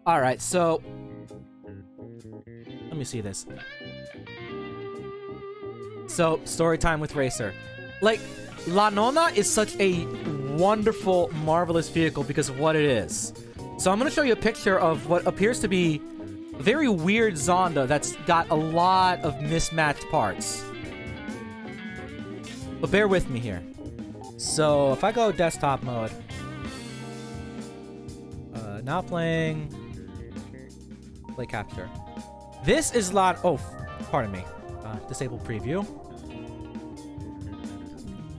Alright, so... Let me see this. So, story time with Racer. Like, La Nona is such a wonderful, marvelous vehicle because of what it is. So I'm going to show you a picture of what appears to be a very weird Zonda that's got a lot of mismatched parts. But bear with me here. So, if I go desktop mode... now playing... Play capture. This is oh, pardon me. Disable preview.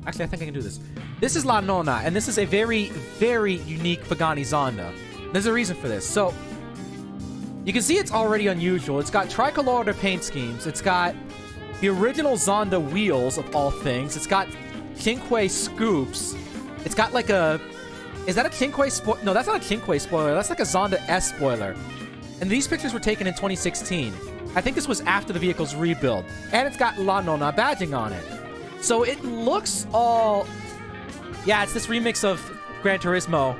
Actually, I think I can do this. This is La Nona, and this is a very, very unique Pagani Zonda. There's a reason for this. So, you can see it's already unusual. It's got tricolor paint schemes. It's got the original Zonda wheels, of all things. It's got Cinque scoops. It's got like a... Is that a Cinque spoiler? No, that's not a Cinque spoiler. That's like a Zonda S spoiler. And these pictures were taken in 2016. I think this was after the vehicle's rebuild. And it's got La Nona badging on it. So it looks all... Yeah, it's this remix of Gran Turismo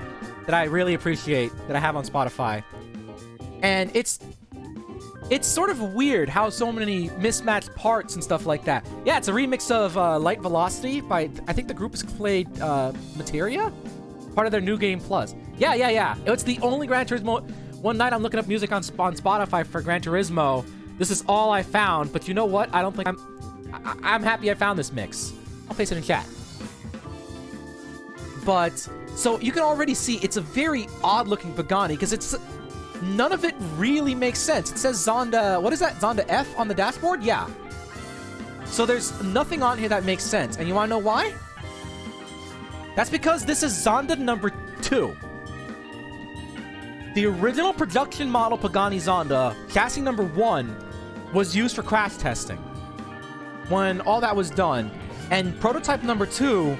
that I really appreciate, that I have on Spotify. And it's sort of weird how so many mismatched parts and stuff like that. Yeah, it's a remix of Light Velocity by, I think the group has played Materia? Part of their New Game Plus. Yeah. It's the only Gran Turismo... One night I'm looking up music on Spotify for Gran Turismo. This is all I found, but you know what? I don't think I'm happy I found this mix. I'll paste it in chat. But, so you can already see it's a very odd-looking Pagani, because it's... None of it really makes sense. It says Zonda... What is that? Zonda F on the dashboard? Yeah. So there's nothing on here that makes sense. And you want to know why? That's because this is Zonda number 2. The original production model Pagani Zonda, chassis number 1, was used for crash testing. When all that was done. And prototype number 2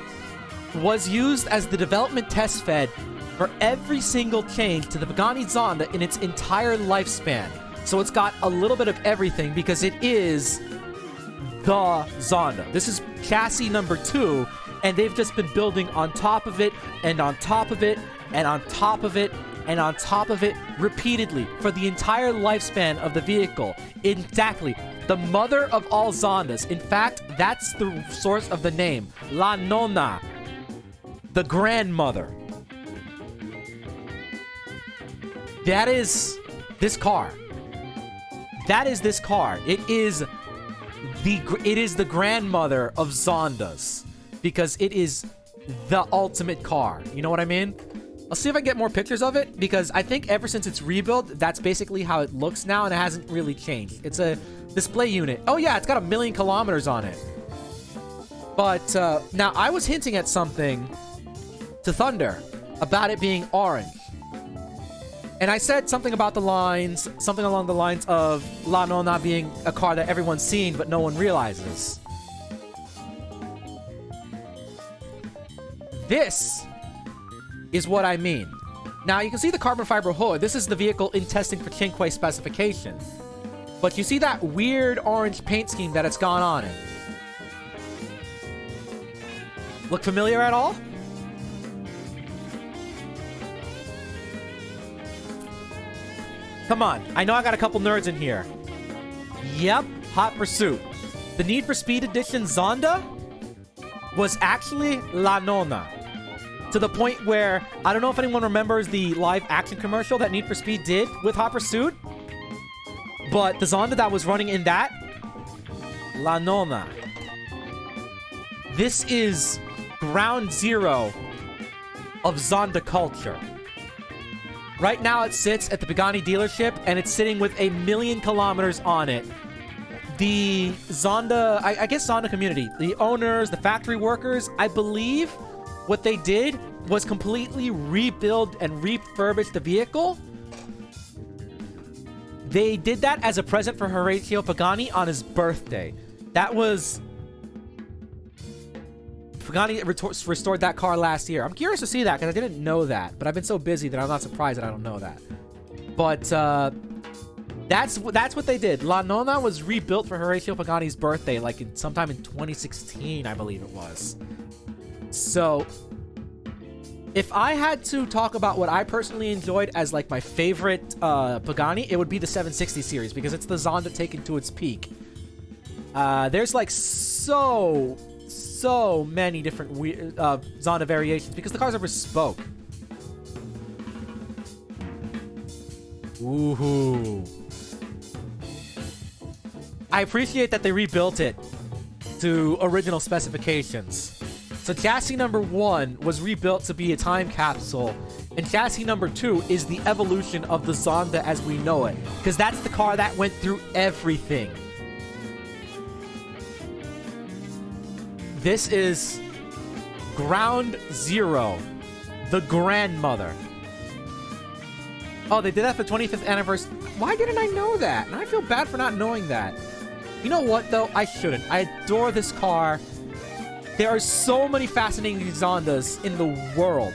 was used as the development test bed for every single change to the Pagani Zonda in its entire lifespan. So it's got a little bit of everything because it is the Zonda. This is chassis number 2, and they've just been building on top of it, and on top of it, and on top of it, and on top of it repeatedly for the entire lifespan of the vehicle. Exactly. The mother of all Zondas. In fact, that's the source of the name. La Nona. The grandmother. That is this car. That is this car. It is the grandmother of Zondas. Because it is the ultimate car. You know what I mean? I'll see if I can get more pictures of it, because I think ever since its rebuild, that's basically how it looks now, and it hasn't really changed. It's a display unit. Oh yeah, it's got 1,000,000 kilometers on it. But, now, I was hinting at something to Thunder about it being orange. And I said something about the lines, something along the lines of La Nona being a car that everyone's seen, but no one realizes. This is what I mean. Now, you can see the carbon fiber hood. This is the vehicle in testing for Cinque specification. But you see that weird orange paint scheme that it's gone on in. Look familiar at all? Come on. I know I got a couple nerds in here. Yep, Hot Pursuit. The Need for Speed Edition Zonda was actually La Nona. To the point where, I don't know if anyone remembers the live action commercial that Need for Speed did with Hot Pursuit, but the Zonda that was running in that, La Nona. This is ground zero of Zonda culture. Right now it sits at the Pagani dealership, and it's sitting with 1,000,000 kilometers on it. The Zonda, I guess Zonda community, the owners, the factory workers, I believe what they did was completely rebuild and refurbish the vehicle. They did that as a present for Horacio Pagani on his birthday. That was... Pagani restored that car last year. I'm curious to see that, because I didn't know that. But I've been so busy that I'm not surprised that I don't know that. But, that's what they did. La Nona was rebuilt for Horacio Pagani's birthday, like sometime in 2016, I believe it was. So, If I had to talk about what I personally enjoyed as like my favorite Pagani, it would be the 760 series because it's the Zonda taken to its peak. There's like so many different Zonda variations because the cars are bespoke. Woohoo. I appreciate that they rebuilt it to original specifications. So chassis number 1 was rebuilt to be a time capsule, and chassis number 2 is the evolution of the Zonda as we know it, because that's the car that went through everything. This is Ground Zero, the grandmother. Oh, they did that for 25th anniversary. Why didn't I know that? And I feel bad for not knowing that. You know what, though? I shouldn't. I adore this car. There are so many fascinating Zondas in the world.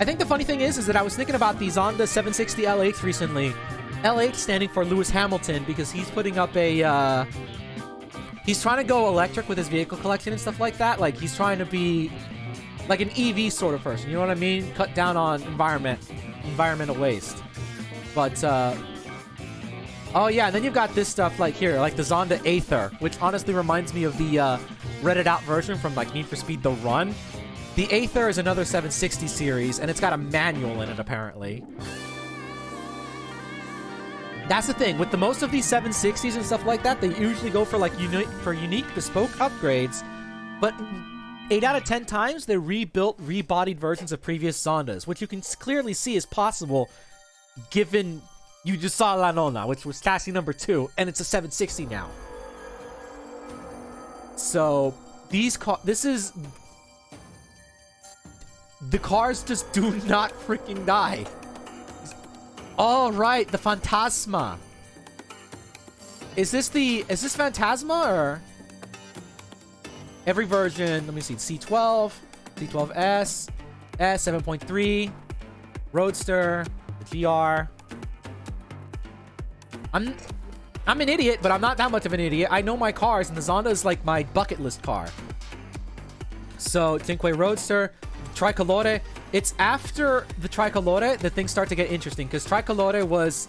I think the funny thing is that I was thinking about the Zonda 760 LH recently. LH standing for Lewis Hamilton because he's putting up a, he's trying to go electric with his vehicle collection and stuff like that. Like, he's trying to be like an EV sort of person. You know what I mean? Cut down on environmental waste. But, oh yeah, and then you've got this stuff like here, like the Zonda Aether, which honestly reminds me of the Reddit out version from like Need for Speed The Run. The Aether is another 760 series, and it's got a manual in it apparently. That's the thing with the most of these 760s and stuff like that. They usually go for like unique bespoke upgrades, but 8 out of 10 times they rebuilt, rebodied versions of previous Zondas, which you can clearly see is possible given. You just saw La Nonna, which was chassis number 2, and it's a 760 now. So, this is... The cars just do not freaking die. Oh, right, the Phantasma. Is this Phantasma, or... Every version, let me see, C12, C12S, S 7.3, Roadster, GR... I'm an idiot, but I'm not that much of an idiot. I know my cars, and the Zonda is like my bucket list car. So, Cinque Roadster, Tricolore. It's after the Tricolore that things start to get interesting, because Tricolore was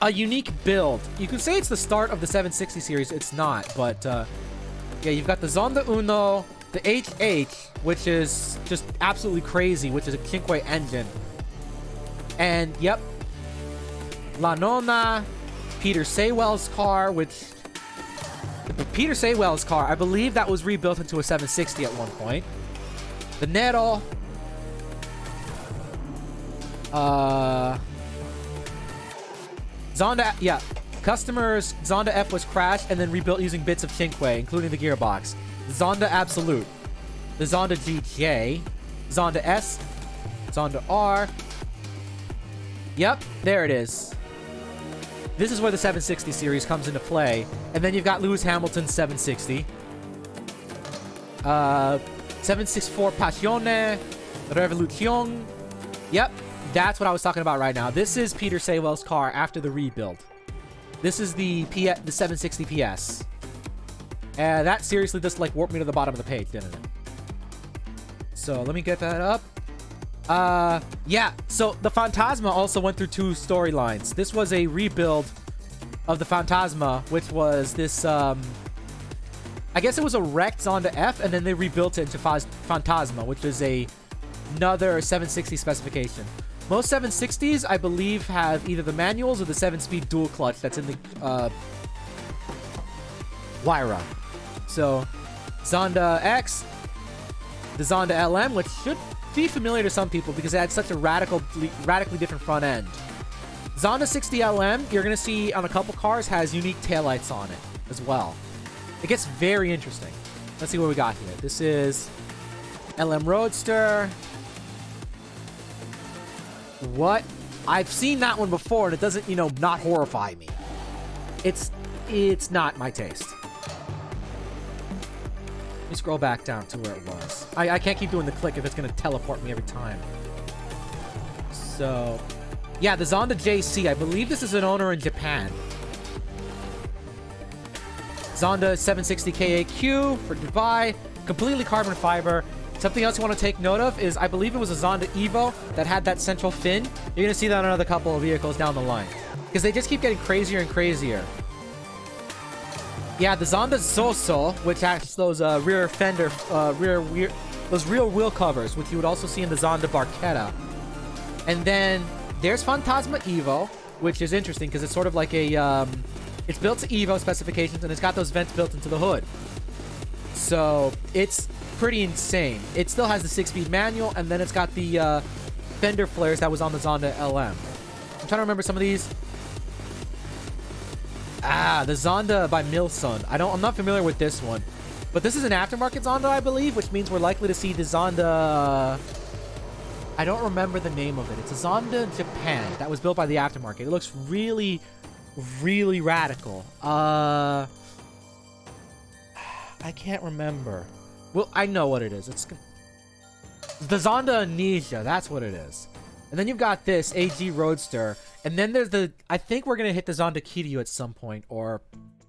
a unique build. You could say it's the start of the 760 series. It's not, but yeah, you've got the Zonda Uno, the HH, which is just absolutely crazy, which is a Cinque engine. And, yep, La Nonna, Peter Saywell's car, which... Peter Saywell's car, I believe that was rebuilt into a 760 at one point. The Nero. Zonda, yeah. Customers, Zonda F was crashed and then rebuilt using bits of Cinque, including the gearbox. Zonda Absolute. The Zonda GJ. Zonda S. Zonda R. Yep, there it is. This is where the 760 series comes into play. And then you've got Lewis Hamilton's 760. 764 Passione. Revolution. Yep, that's what I was talking about right now. This is Peter Saywell's car after the rebuild. This is the 760 PS. And that seriously just like warped me to the bottom of the page, didn't it? So let me get that up. Yeah, so the Phantasma also went through 2 storylines. This was a rebuild of the Phantasma, which was this, I guess it was a wrecked Zonda F, and then they rebuilt it into Phantasma, which is another 760 specification. Most 760s, I believe, have either the manuals or the 7-speed dual clutch that's in the, Wyra. So, Zonda X, the Zonda LM, which should be familiar to some people because it had such a radically different front end. Zonda 60 LM, you're going to see on a couple cars, has unique taillights on it as well. It gets very interesting. Let's see what we got here. This is LM Roadster. What? I've seen that one before, and it doesn't, you know, not horrify me. It's not my taste. Let me scroll back down to where it was. I can't keep doing the click if it's going to teleport me every time. So, yeah, the Zonda JC. I believe this is an owner in Japan. Zonda 760 KAQ for Dubai. completely carbon fiber. Something else you want to take note of is, I believe it was a Zonda Evo that had that central fin. You're going to see that on another couple of vehicles down the line. Because they just keep getting crazier and crazier. Yeah, the Zonda Zoso, which has those rear fender, those rear wheel covers, which you would also see in the Zonda Barchetta. And then there's Phantasma Evo, which is interesting because it's sort of like a, it's built to Evo specifications and it's got those vents built into the hood. So it's pretty insane. It still has the 6-speed manual, and then it's got the fender flares that was on the Zonda LM. I'm trying to remember some of these. The Zonda by Milson. I'm not familiar with this one, but this is an aftermarket Zonda, I believe, which means we're likely to see the Zonda. I don't remember the name of it. It's a Zonda Japan that was built by the aftermarket. It looks really, really radical. I can't remember. Well, I know what it is. It's the Zonda Amnesia. That's what it is. And then you've got this AG Roadster. And then there's the... I think we're going to hit the Zonda Kiryu at some point. Or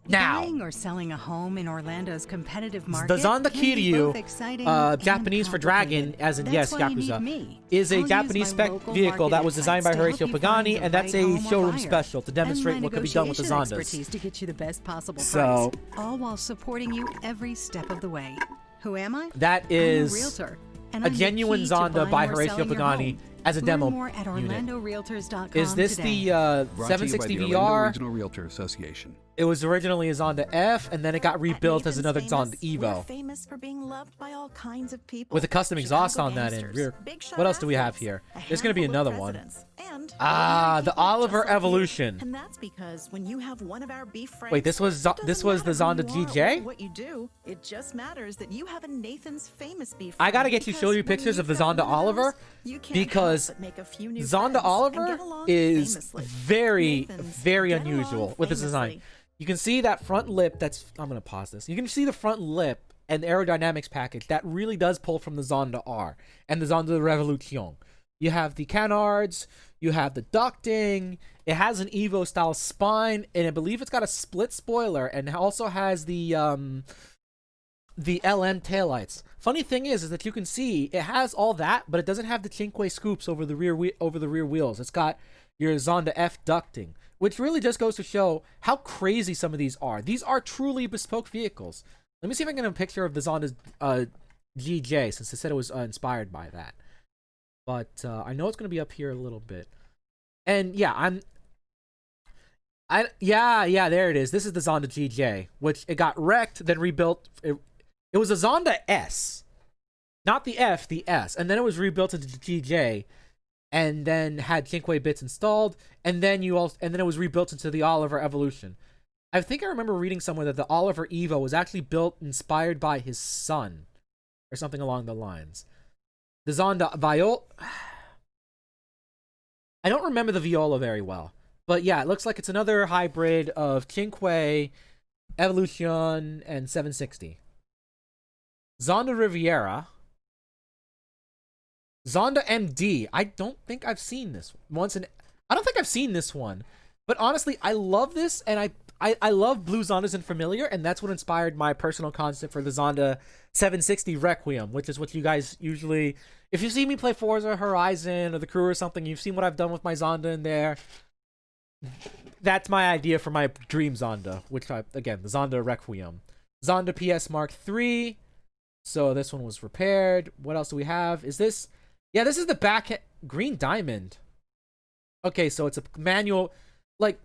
now. Buying or selling a home in Orlando's competitive market. The Zonda Kiryu, Japanese for dragon, as in, yes, Yakuza, is a Japanese spec vehicle that was designed by Horacio Pagani. And that's a showroom special to demonstrate what could be done with the Zondas. To get you the best possible price, all while supporting you every step of the way. Who am I? That is I'm a realtor, a genuine Zonda by Horacio Pagani as a demo unit. Is this the 760 VR? Regional Realtor Association. It was originally a Zonda F, and then it got rebuilt as another Zonda Evo. Famous for being loved by all kinds of people. With a custom exhaust on that end. What else do we have here? There's going to be another one. The Oliver Evolution. And that's because when you have one of our beef friends. Wait, this was the Zonda GJ? What you do, it just matters that you have a Nathan's famous beef. I got to get you show you pictures of the Zonda Oliver because Zonda Oliver is very, very unusual with its design. You can see that front lip that's... I'm going to pause this. You can see the front lip and the aerodynamics package. That really does pull from the Zonda R and the Zonda Revolution. You have the canards. You have the ducting. It has an Evo-style spine. And I believe it's got a split spoiler. And it also has the LM taillights. Funny thing is that you can see it has all that, but it doesn't have the Cinque scoops over the rear wheels. It's got your Zonda F ducting, which really just goes to show how crazy some of these are. These are truly bespoke vehicles. Let me see if I can get a picture of the Zonda GJ, since it said it was inspired by that. But I know it's going to be up here a little bit. And yeah, yeah, there it is. This is the Zonda GJ, which it got wrecked, then rebuilt. It was a Zonda S, not the F, the S, and then it was rebuilt into the GJ, and then had Cinque bits installed, and then it was rebuilt into the Oliver Evolution. I think I remember reading somewhere that the Oliver Evo was actually built inspired by his son, or something along the lines. The Zonda Viola, I don't remember the Viola very well, but yeah, it looks like it's another hybrid of Cinque, Evolution, and 760. Zonda Riviera. Zonda MD. I don't think I've seen this once. I don't think I've seen this one. But honestly, I love this, and I love blue Zondas and Familiar, and that's what inspired my personal concept for the Zonda 760 Requiem, which is what you guys usually... If you see me play Forza Horizon or The Crew or something, you've seen what I've done with my Zonda in there. That's my idea for my dream Zonda, which again, the Zonda Requiem. Zonda PS Mark III. So this one was repaired. What else do we have? Is this... Yeah, this is the back... Green Diamond. Okay, so it's a manual... Like,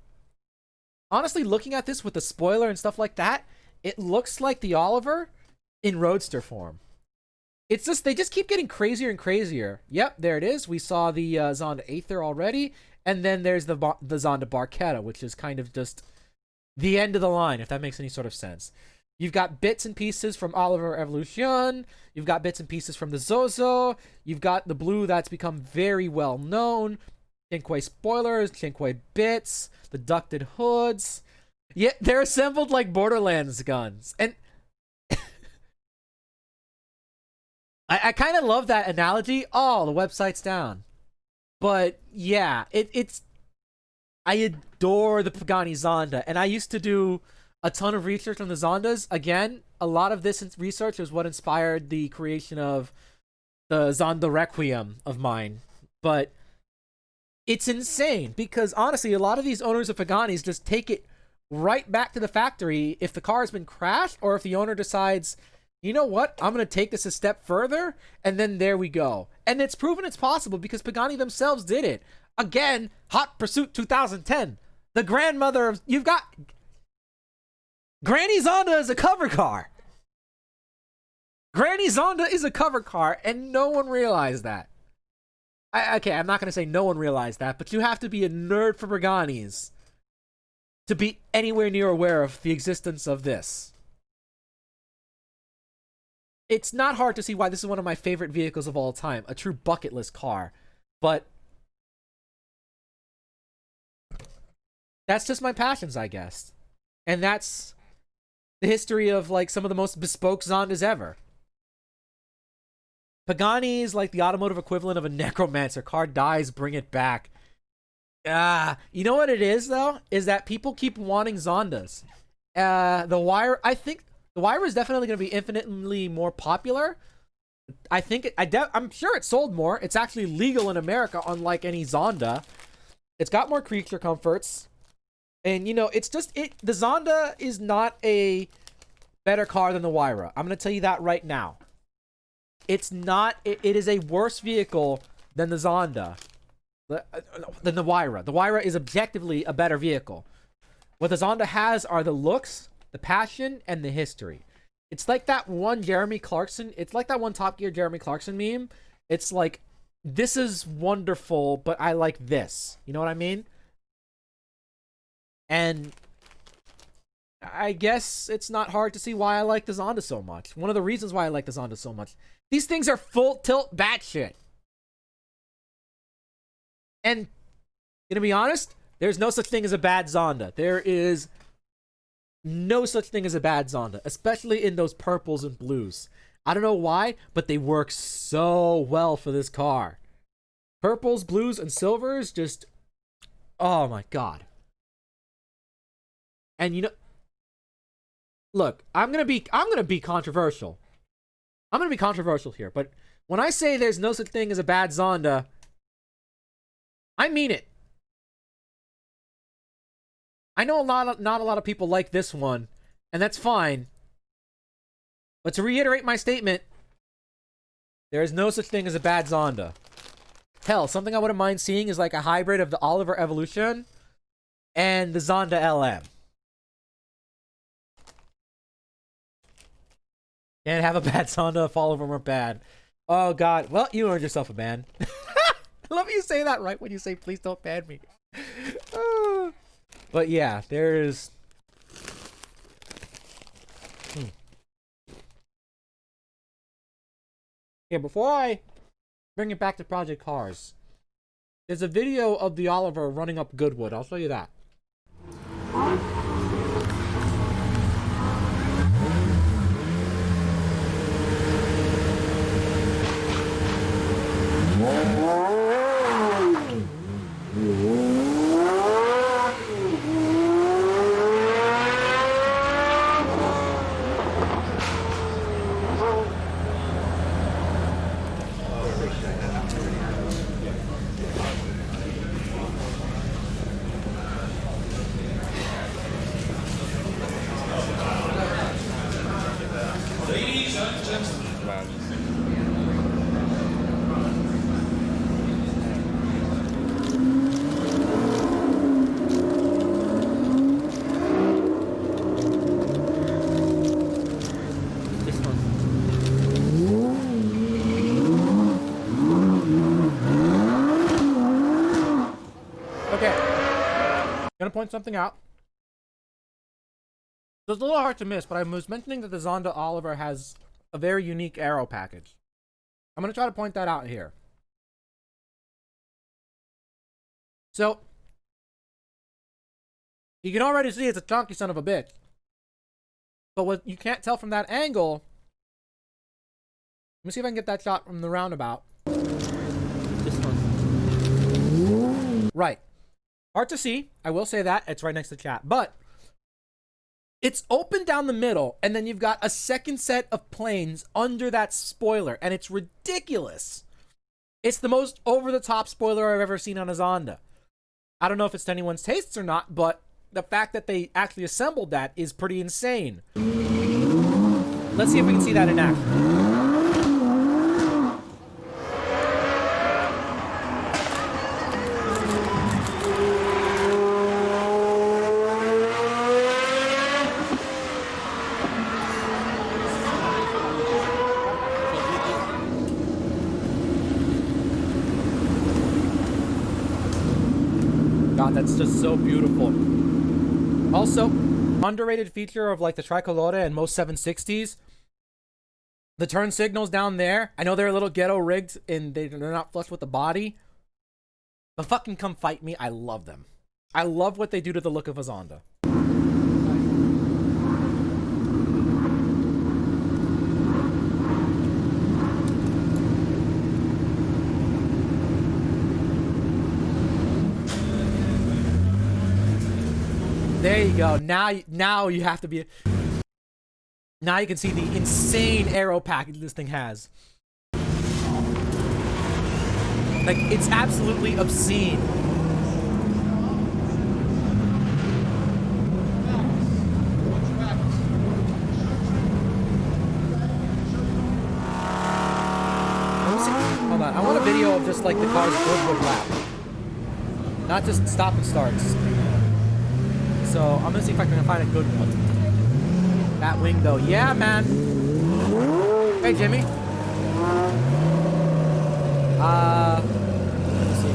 honestly, looking at this with the spoiler and stuff like that, it looks like the Oliver in Roadster form. It's just... They just keep getting crazier and crazier. Yep, there it is. We saw the Zonda Aether already. And then there's the Zonda Barchetta, which is kind of just the end of the line, if that makes any sort of sense. You've got bits and pieces from Oliver Evolution. You've got bits and pieces from the Zozo. You've got the blue that's become very well known. Cinque spoilers, Cinque bits, the ducted hoods. Yeah, they're assembled like Borderlands guns. And I kind of love that analogy. Oh, the website's down. But yeah, it's... I adore the Pagani Zonda. And I used to do a ton of research on the Zondas. Again, a lot of this research is what inspired the creation of the Zonda Requiem of mine. But it's insane because honestly, a lot of these owners of Paganis just take it right back to the factory if the car has been crashed or if the owner decides, you know what, I'm going to take this a step further, and then there we go. And it's proven it's possible because Pagani themselves did it. Again, Hot Pursuit 2010. The grandmother of... You've got... Granny Zonda is a cover car. Granny Zonda is a cover car, and no one realized that. Okay, I'm not going to say no one realized that, but you have to be a nerd for Paganis to be anywhere near aware of the existence of this. It's not hard to see why this is one of my favorite vehicles of all time. A true bucket list car. But that's just my passions, I guess. And that's the history of, like, some of the most bespoke Zondas ever. Pagani is like the automotive equivalent of a necromancer. Car dies, bring it back. You know what it is, though? Is that people keep wanting Zondas. The Wire, I think... The Wire is definitely going to be infinitely more popular. I think I'm sure it sold more. It's actually legal in America, unlike any Zonda. It's got more creature comforts, and you know, it's just the Zonda is not a better car than the Wire. I'm going to tell you that right now. It's not. It is a worse vehicle than the Zonda, than the Wire. The Wire is objectively a better vehicle. What the Zonda has are the looks, the passion, and the history. It's like that one Jeremy Clarkson. It's like that one Top Gear Jeremy Clarkson meme. It's like, this is wonderful, but I like this. You know what I mean? And I guess it's not hard to see why I like the Zonda so much. One of the reasons why I like the Zonda so much. These things are full tilt batshit. And, to be honest, there's no such thing as a bad Zonda. There is no such thing as a bad Zonda, especially in those purples and blues. I don't know why, but they work so well for this car. Purples, blues, and silvers just... Oh my god. And you know... Look, I'm gonna be controversial. I'm gonna be controversial here, but when I say there's no such thing as a bad Zonda, I mean it. I know not a lot of people like this one, and that's fine. But to reiterate my statement, there is no such thing as a bad Zonda. Hell, something I wouldn't mind seeing is like a hybrid of the Oliver Evolution and the Zonda LM. Can't have a bad Zonda if all of them are bad. Oh god, well, you earned yourself a ban. I love you say that right when you say please don't ban me. But yeah, there's... Yeah, before I bring it back to Project Cars, there's a video of the Oliver running up Goodwood. I'll show you that. Point something out. So it's a little hard to miss, but I was mentioning that the Zonda Oliver has a very unique aero package. I'm going to try to point that out here. So, you can already see it's a chunky son of a bitch. But what you can't tell from that angle... Let me see if I can get that shot from the roundabout. This one. Right. Hard to see. I will say that. It's right next to chat. But It's open down the middle, and then you've got a second set of planes under that spoiler, and it's ridiculous. It's the most over-the-top spoiler I've ever seen on a Zonda. I don't know if it's to anyone's tastes or not, but the fact that they actually assembled that is pretty insane. Let's see if we can see that in action. God, that's just so beautiful. Also, underrated feature of like the Tricolore and most 760s, the turn signals down there. I know they're a little ghetto rigged and they're not flush with the body, but fucking come fight me. I love them. I love what they do to the look of a Zonda. There you go. Now you have to be. Now you can see the insane aero package this thing has. Like, it's absolutely obscene. Hold on. I want a video of just like the car's Goodwood lap, not just stop and starts. So I'm gonna see if I can find a good one. That wing though, yeah, man. Hey, Jimmy. Let me see.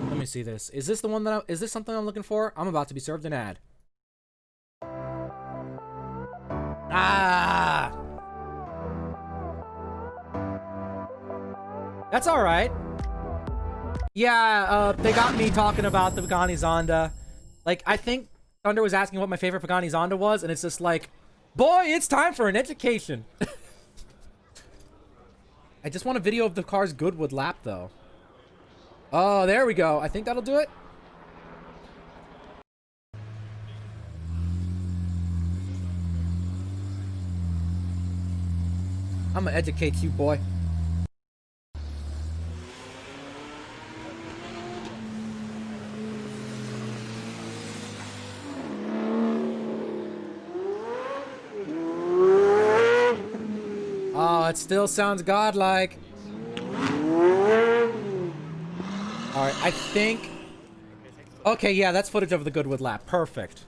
Let me see this. Is this the one that is this something I'm looking for? I'm about to be served an ad. Ah. That's all right. Yeah, they got me talking about the Pagani Zonda. Like, I think Thunder was asking what my favorite Pagani Zonda was, and it's just like, boy, it's time for an education. I just want a video of the car's Goodwood lap, though. Oh, there we go. I think that'll do it. I'm gonna educate you, boy. Oh, it still sounds godlike. Alright, I think... Okay, yeah, that's footage of the Goodwood lap. Perfect.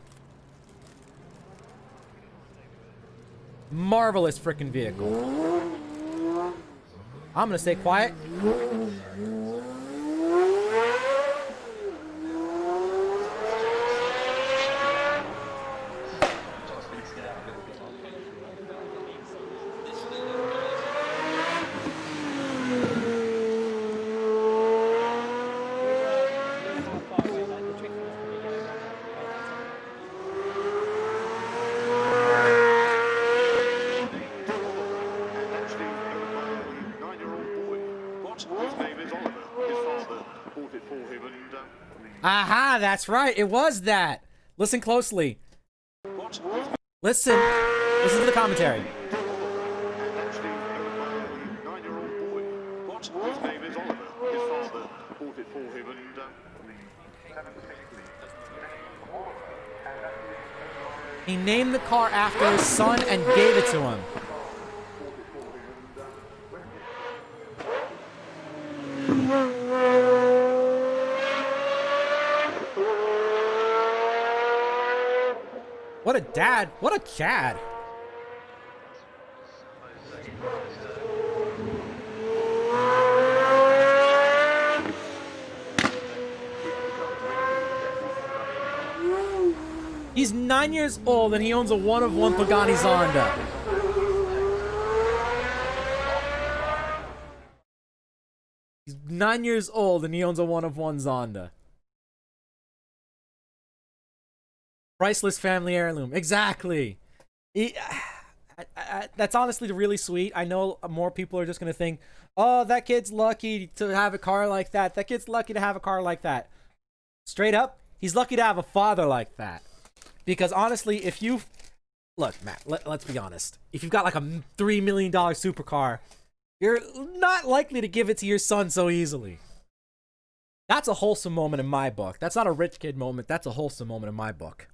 Marvelous freaking vehicle. I'm gonna stay quiet. Aha, that's right. It was that. Listen closely. Listen. Listen to the commentary. He named the car after his son and gave it to him. What a dad. What a Chad. He's 9 years old and he owns a one-of-one Pagani Zonda. He's 9 years old and he owns a one-of-one Zonda. Priceless family heirloom. Exactly. That's honestly really sweet. I know more people are just gonna think, oh, that kid's lucky to have a car like that. That kid's lucky to have a car like that. Straight up, he's lucky to have a father like that. Because honestly, if you look, Matt, let's be honest. If you've got like a $3 million supercar, you're not likely to give it to your son so easily. That's a wholesome moment in my book. That's not a rich kid moment. That's a wholesome moment in my book.